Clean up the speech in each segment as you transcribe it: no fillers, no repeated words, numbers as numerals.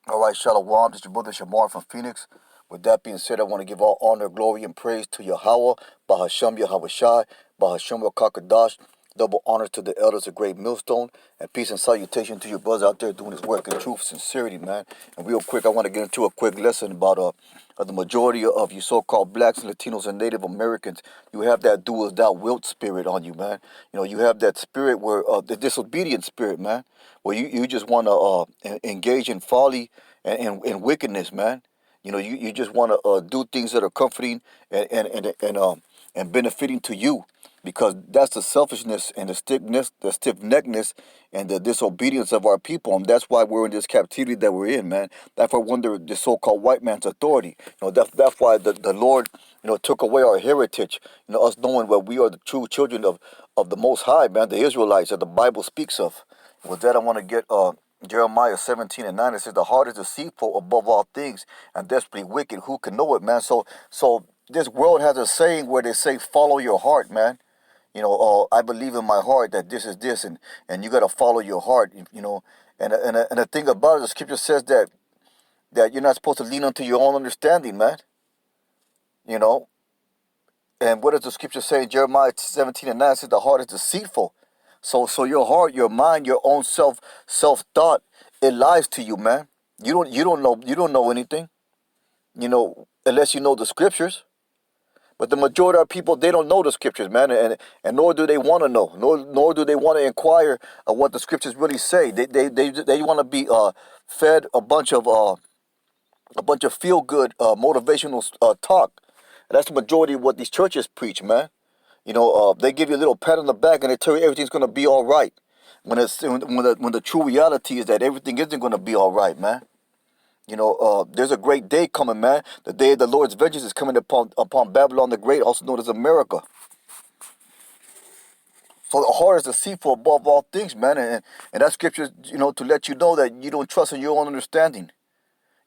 All right, Shalom. This is your brother Shamar from Phoenix. With that being said, I want to give all honor, glory, and praise to Yahawah, BAHASHAM, YAHAWAHSHI, BAHASHAM, QUADASH. Double honor to the elders of Great Millstone, and peace and salutation to your brothers out there doing this work in truth, sincerity, man. And real quick, I want to get into a quick lesson about the majority of you so-called blacks and Latinos and Native Americans. You have that do as thou wilt spirit on you, man. You know, you have that spirit where the disobedient spirit, man, where you just want to engage in folly and wickedness, man. You know, you just want to do things that are comforting and benefiting to you, because that's the selfishness and the stiff neckedness, and the disobedience of our people, and that's why we're in this captivity that we're in, man. That's why we're under the so-called white man's authority. You know, that's why the Lord, took away our heritage. You know, us knowing that we are the true children of the Most High, man, the Israelites that the Bible speaks of. With that, I want to get Jeremiah 17:9. It says, "The heart is deceitful above all things, and desperately wicked. Who can know it, man?" So this world has a saying where they say, "Follow your heart, man." I believe in my heart that this is this, and you got to follow your heart. And the thing about it, the scripture says that you're not supposed to lean onto your own understanding, man. You know, and what does the scripture say in Jeremiah 17:9? It says the heart is deceitful. So your heart, your mind, your own self thought, it lies to you, man. You don't know anything, unless you know the scriptures. But the majority of people, they don't know the scriptures, man, and nor do they want to know, nor do they want to inquire of what the scriptures really say. They want to be fed a bunch of feel good motivational talk. And that's the majority of what these churches preach, man. They give you a little pat on the back and they tell you everything's gonna be all right. When the true reality is that everything isn't gonna be all right, man. There's a great day coming, man. The day of the Lord's vengeance is coming upon Babylon the Great, also known as America. So the heart is deceitful above all things, man, and that scripture, to let you know that you don't trust in your own understanding.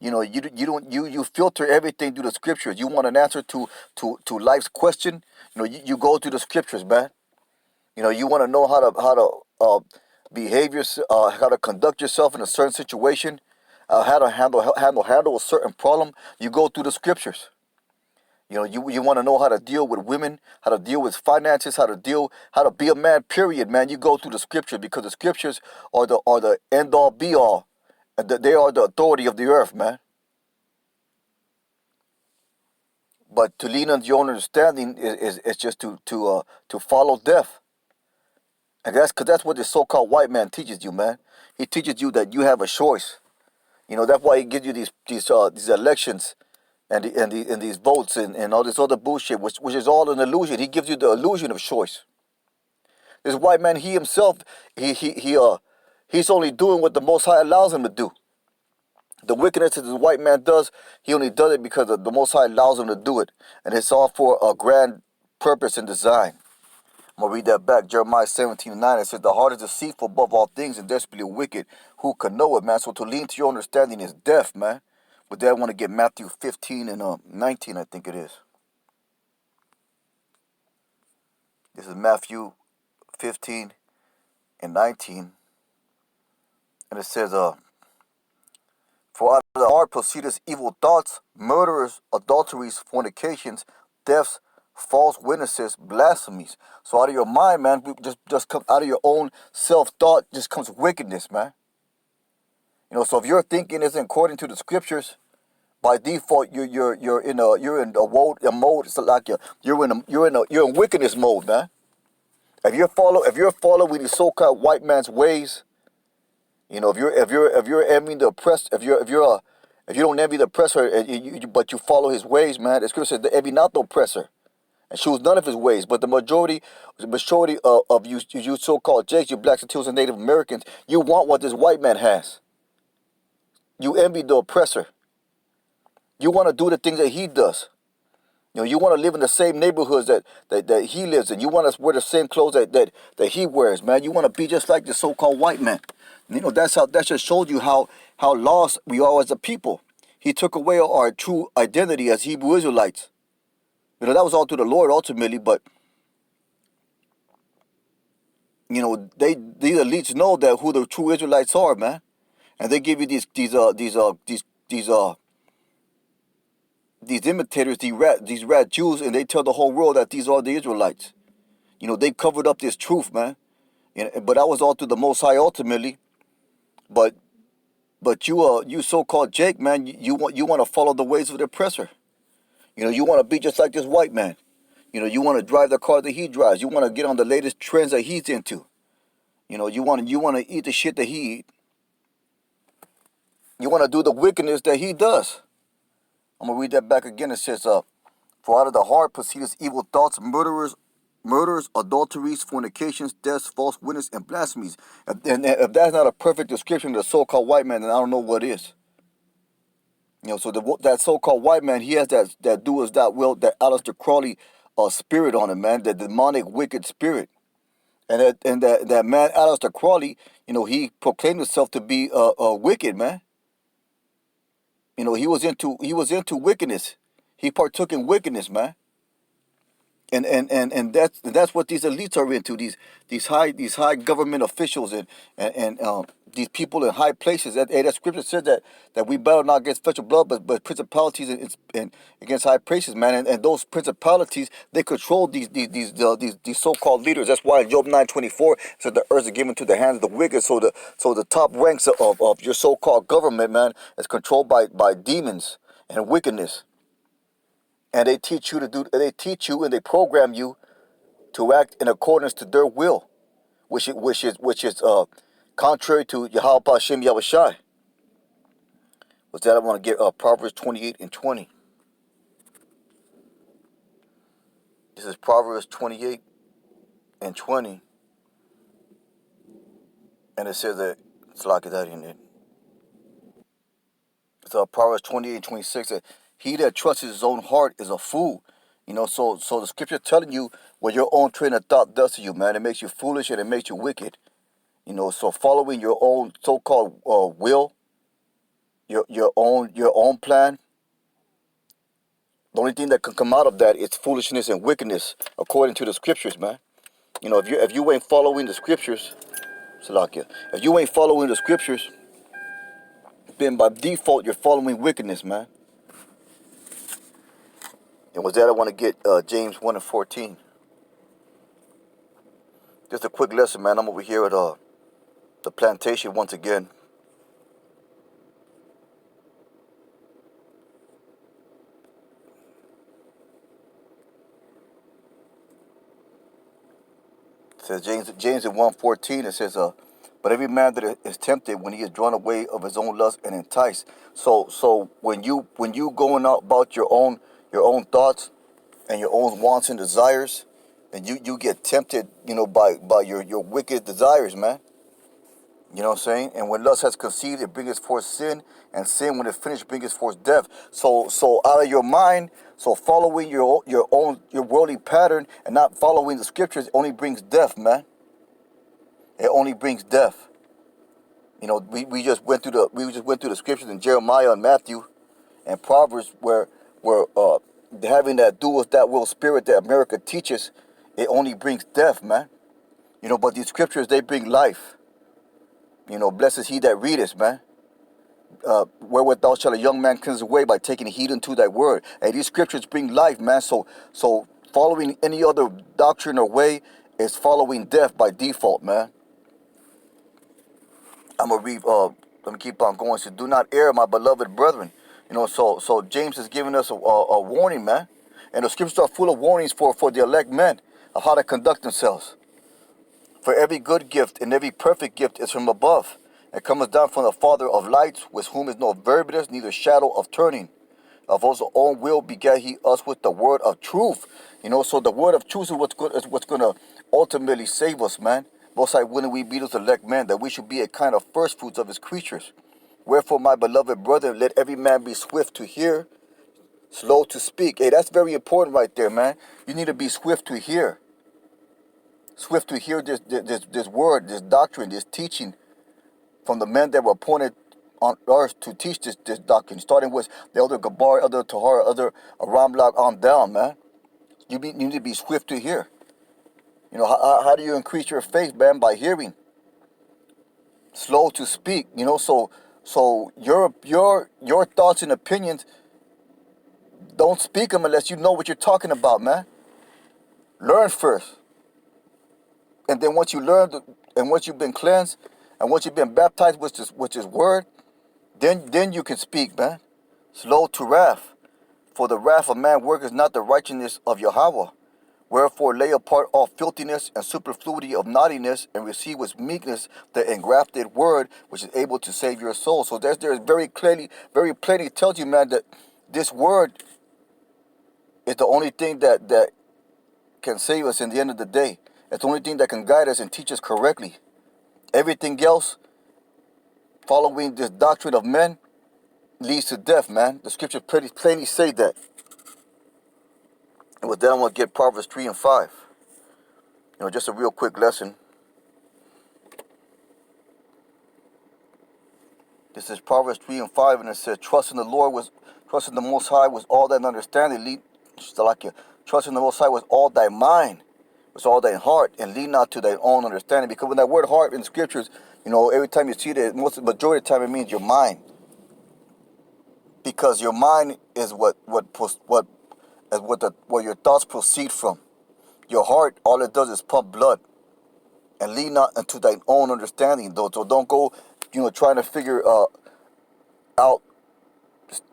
You filter everything through the scriptures. You want an answer to life's question. You go through the scriptures, man. You want to know how to behave how to conduct yourself in a certain situation, how to handle a certain problem. You go through the scriptures. You want to know how to deal with women, how to deal with finances, how to be a man. Period, man. You go through the scriptures, because the scriptures are the end all be all, and they are the authority of the earth, man. But to lean on your own understanding is just to follow death. And that's because that's what the so-called white man teaches you, man. He teaches you that you have a choice. That's why he gives you these elections and these votes and all this other bullshit, which is all an illusion. He gives you the illusion of choice. This white man, he himself, he's only doing what the Most High allows him to do. The wickedness that the white man does, he only does it because the Most High allows him to do it, and it's all for a grand purpose and design. I'm going to read that back. Jeremiah 17:9. It says, "The heart is deceitful above all things and desperately wicked. Who can know it, man?" So to lean to your understanding is death, man. With that, I want to get Matthew 15 and 19, I think it is. This is Matthew 15 and 19. And it says, "For out of the heart proceedeth evil thoughts, murderers, adulteries, fornications, thefts, false witnesses, blasphemies." So out of your mind, man, just come out of your own self-thought, just comes wickedness, man. So if your thinking isn't according to the scriptures, by default you're in a mode. It's like you're in wickedness mode, man. If you're following the so-called white man's ways, if you're envying the oppressed, if you don't envy the oppressor, but you follow his ways, man, the scripture says, "Envy not the oppressor, and choose none of his ways." But the majority of you so-called Jakes, you blacks, Latinos, and Native Americans, you want what this white man has. You envy the oppressor. You want to do the things that he does. You want to live in the same neighborhoods that he lives in. You want to wear the same clothes that he wears, man. You want to be just like the so-called white man. That just shows you how lost we are as a people. He took away our true identity as Hebrew Israelites. That was all through the Lord ultimately, but these elites know that who the true Israelites are, man. and they give you these imitators, these rat Jews, and they tell the whole world that these are the Israelites. You know, they covered up this truth, man. But that was all through the Most High ultimately. But you so-called Jake, man, you want to follow the ways of the oppressor. You know, you want to be just like this white man. You know, you want to drive the car that he drives. You want to get on the latest trends that he's into. You know, you want to eat the shit that he eat. You want to do the wickedness that he does. I'm gonna read that back again. It says, "For out of the heart proceeds evil thoughts, murders, adulteries, fornications, deaths, false witness, and blasphemies." If that's not a perfect description of the so-called white man, then I don't know what is. You know, so that so-called white man, he has that do as that will, that Aleister Crowley spirit on him, man, that demonic, wicked spirit. And that man, Aleister Crowley, you know, he proclaimed himself to be wicked, man. You know, he was into wickedness. He partook in wickedness, man. And that's what these elites are into. These high government officials and these people in high places. That scripture says that we battle not against flesh and blood, but principalities and against high places, man. And those principalities, they control these so-called leaders. That's why in Job 9:24 said the earth is given to the hands of the wicked. So the top ranks of your so-called government, man, is controlled by demons and wickedness. And they teach you and they program you to act in accordance to their will, which is contrary to YAHAWAHSHI YAHWAHSHI. With that, I want to get Proverbs 28:20. This is Proverbs 28:20, and it says that it's like that in it. It's Proverbs 28:26. That he that trusts his own heart is a fool. You know, so the scripture telling you what your own train of thought does to you, man. It makes you foolish and it makes you wicked. You know, so following your own so-called will, your own plan, the only thing that can come out of that is foolishness and wickedness, according to the scriptures, man. You know, if you ain't following the scriptures, Salakia, if you ain't following the scriptures, then by default you're following wickedness, man. And with that, I want to get James 1:14. Just a quick lesson, man. I'm over here at the plantation once again. It says James in 1:14. It says, "But every man that is tempted when he is drawn away of his own lust and enticed." So when you going out about your own thoughts and your own wants and desires, and you get tempted, you know, by your wicked desires, man. You know what I'm saying? And when lust has conceived, it brings forth sin, and sin, when it finished, brings forth death. So out of your mind, so following your worldly pattern and not following the scriptures only brings death, man. It only brings death. You know, we just went through the scriptures in Jeremiah and Matthew and Proverbs where having that do with that will spirit that America teaches, it only brings death, man. You know, but these scriptures, they bring life. You know, blessed is he that readeth, man. Wherewithal shall a young man cleanse away, by taking heed unto thy word. And these scriptures bring life, man. So following any other doctrine or way is following death by default, man. I'm gonna read. Let me keep on going. So do not err, my beloved brethren. You know, so James is giving us a warning, man. And the scriptures are full of warnings for the elect men of how to conduct themselves. For every good gift and every perfect gift is from above, and cometh down from the Father of lights, with whom is no variableness, neither shadow of turning. Of his own will begat he us with the word of truth. You know, so the word of truth is what's gonna ultimately save us, man. Most high wouldn't we be those elect men, that we should be a kind of first fruits of his creatures. Wherefore, my beloved brother, let every man be swift to hear, slow to speak. Hey, that's very important right there, man. You need to be swift to hear. Swift to hear this word, this doctrine, this teaching from the men that were appointed on earth to teach this doctrine, starting with the elder Gabar, elder Tahar, elder Ramlak on down, man. You need to be swift to hear. You know, how do you increase your faith, man? By hearing. Slow to speak, you know, so So your thoughts and opinions, don't speak them unless you know what you're talking about, man. Learn first. And then once you learn, and once you've been cleansed, and once you've been baptized with this word, then you can speak, man. Slow to wrath. For the wrath of man worketh not the righteousness of Yahawah. Wherefore lay apart all filthiness and superfluity of naughtiness, and receive with meekness the engrafted word, which is able to save your soul. So there's very plainly tells you, man, that this word is the only thing that can save us in the end of the day. It's the only thing that can guide us and teach us correctly. Everything else, following this doctrine of men, leads to death, man. The scriptures plainly say that. And with that, I'm going to get Proverbs 3 and 5. Just a real quick lesson. This is Proverbs 3 and 5, and it says, trust in the Most High with all thine understanding. Trust in the Most High with all thy mind, with all thy heart, and lean not to thy own understanding. Because when that word heart in the scriptures, every time you see that, majority of the time it means your mind. Because your mind is where your thoughts proceed from. Your heart, all it does is pump blood. And lean not unto thine own understanding, though. So don't go, trying to figure out,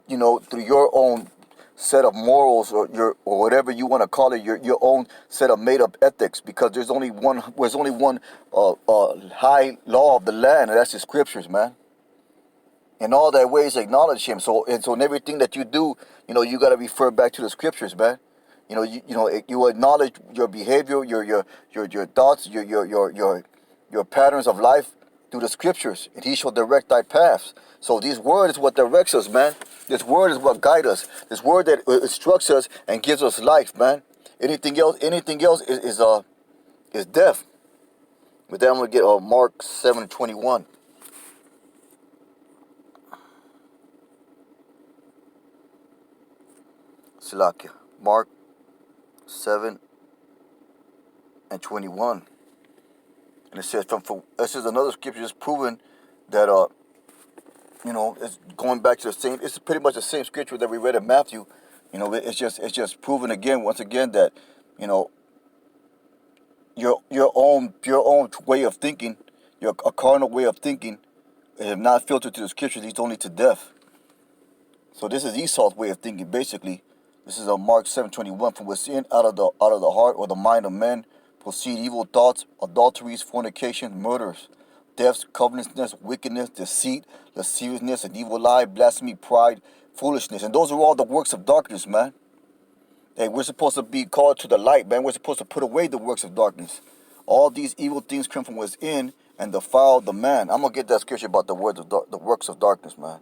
through your own set of morals or whatever you want to call it, your own set of made up ethics, because there's only one high law of the land, and that's the scriptures, man. In all thy ways acknowledge him. So in everything that you do, you got to refer back to the scriptures, man. You acknowledge your behavior, your thoughts, your patterns of life through the scriptures, and he shall direct thy paths. So this word is what directs us, man. This word is what guides us. This word that instructs us and gives us life, man. Anything else is death. With that, I'm gonna get Mark 7:21. Silakia. Mark 7:21. And it says, this is another scripture just proving that it's going back to the same. It's pretty much the same scripture that we read in Matthew. It's just proven once again that your own way of thinking, a carnal way of thinking, is not filtered to the scriptures, leads only to death. So this is Esau's way of thinking, basically. This is Mark 7:21. From within, out of the heart or the mind of men, proceed evil thoughts, adulteries, fornication, murders, thefts, covetousness, wickedness, deceit, lasciviousness, an evil lie, blasphemy, pride, foolishness. And those are all the works of darkness, man. Hey, we're supposed to be called to the light, man. We're supposed to put away the works of darkness. All these evil things come from within and defile the man. I'm going to get that scripture about the works of darkness, man.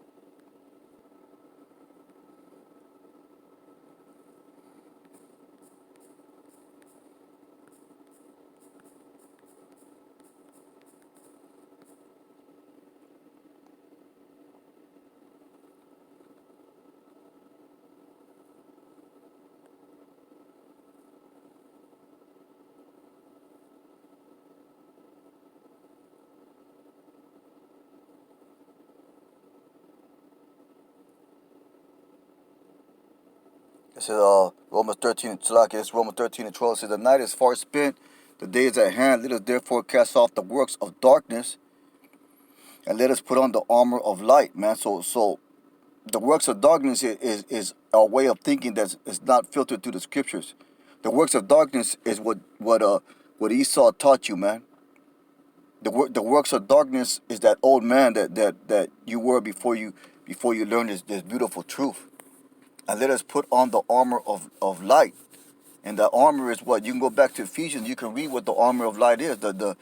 It says Romans 13 and 12. It says, the night is far spent, the day is at hand. Let us therefore cast off the works of darkness, and let us put on the armor of light, man. So the works of darkness is a way of thinking that is not filtered through the scriptures. The works of darkness is what Esau taught you, man. The works of darkness is that old man that you were before you learned this beautiful truth. And let us put on the armor of light. And the armor is what? You can go back to Ephesians. You can read what the armor of light is. The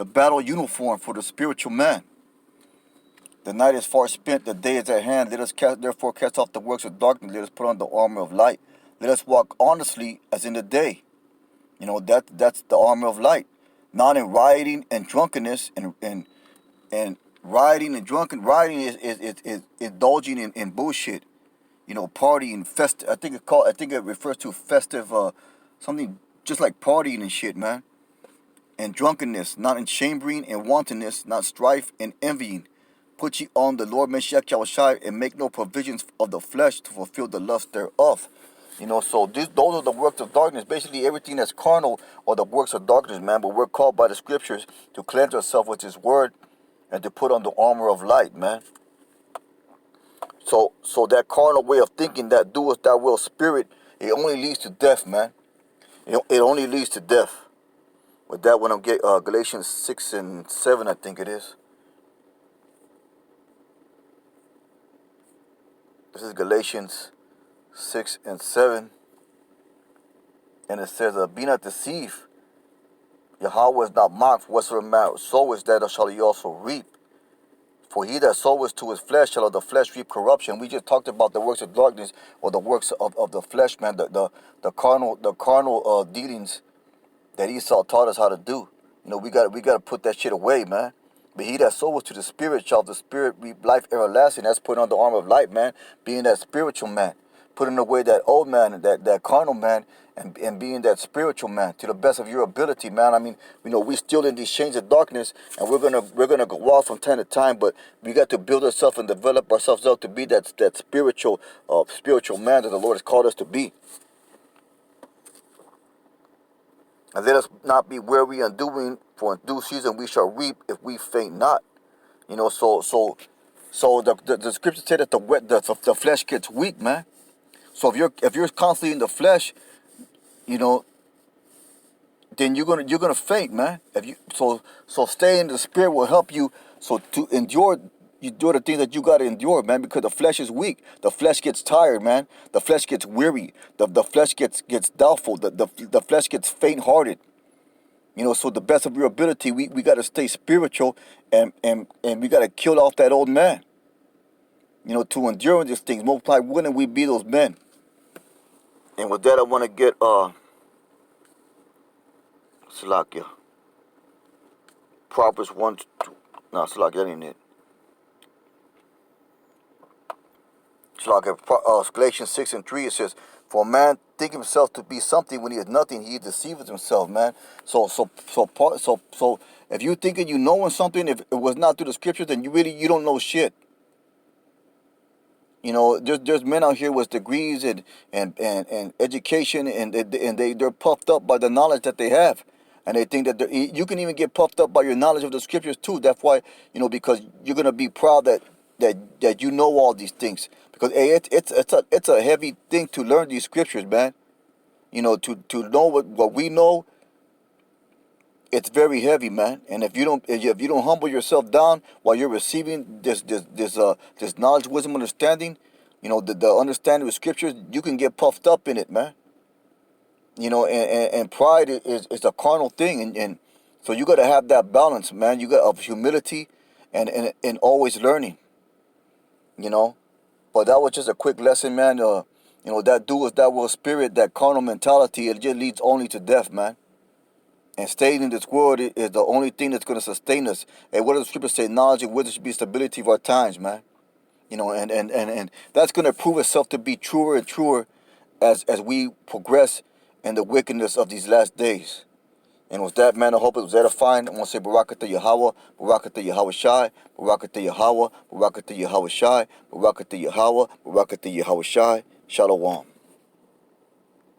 battle uniform for the spiritual man. The night is far spent, the day is at hand. Let us therefore cast off the works of darkness. Let us put on the armor of light. Let us walk honestly as in the day. That's the armor of light. Not in rioting and drunkenness and rioting and drunken. Rioting is indulging in bullshit. Partying, I think it refers to festive, something just like partying and shit, man. and drunkenness, not in chambering and wantonness, not strife and envying. Put ye on the Lord Meshach Yahushai, and make no provisions of the flesh to fulfill the lust thereof. So those are the works of darkness. Basically, everything that's carnal are the works of darkness, man. But we're called by the scriptures to cleanse ourselves with His word and to put on the armor of light, man. So that carnal way of thinking, that doeth thy will spirit, it only leads to death, man. It only leads to death. With that, when I get Galatians 6 and 7, I think it is. This is Galatians 6 and 7. And it says, be not deceived. Yahweh is not mocked. Whatsoever man soweth, that shall he also reap. For he that soweth to his flesh shall of the flesh reap corruption. We just talked about the works of darkness, or the works of the flesh, man. The carnal dealings that Esau taught us how to do. We got to put that shit away, man. But he that soweth to the spirit shall of the spirit reap life everlasting. That's putting on the armor of light, man. Being that spiritual man, putting away that old man, that carnal man, and being that spiritual man to the best of your ability, man. I mean, we still in these chains of darkness, and we're gonna go off from time to time, but we got to build ourselves and develop ourselves up to be that spiritual man that the Lord has called us to be. And let us not be weary in doing, for in due season we shall reap if we faint not. So the scripture said that the flesh gets weak, man. So if you're constantly in the flesh, then you're gonna faint, man. So staying in the spirit will help you. So to endure, you do the things that you gotta endure, man, because the flesh is weak. The flesh gets tired, man. The flesh gets weary. The flesh gets doubtful. The flesh gets faint-hearted. So the best of your ability, we gotta stay spiritual, and we gotta kill off that old man. To endure these things. Multiply, wouldn't we be those men? And with that, I want to get Salakia. Proverbs 1, no, Salakia, that ain't it. Salakia, Galatians 6 and 3, it says, for a man think himself to be something when he is nothing, he deceiveth himself, man. So if you thinking you knowing something, if it was not through the scriptures, then you don't know shit. There's men out here with degrees and education, and they're puffed up by the knowledge that they have. And they think that you can even get puffed up by your knowledge of the scriptures too. That's why, because you're gonna be proud that you know all these things. Because it's a heavy thing to learn these scriptures, man. To know what we know, it's very heavy, man. And if you don't humble yourself down while you're receiving this knowledge, wisdom, understanding, the understanding of scriptures, you can get puffed up in it, man. And pride is a carnal thing, and so you got to have that balance, man. You got of humility and always learning. But that was just a quick lesson, man. That do is that will spirit, that carnal mentality, it just leads only to death, man. And staying in this world is the only thing that's going to sustain us. And what does the scripture say? Knowledge and wisdom should be stability of our times, man. And that's going to prove itself to be truer and truer as we progress in the wickedness of these last days. And with that, man, I hope it was edifying. I want to say Barakatah Yahawah, Barakatah Yahawashi, Barakatah Yahawah, Barakatah Yahawashi, Barakatah Yahawah, Barakatah Yahawashi. Shalom.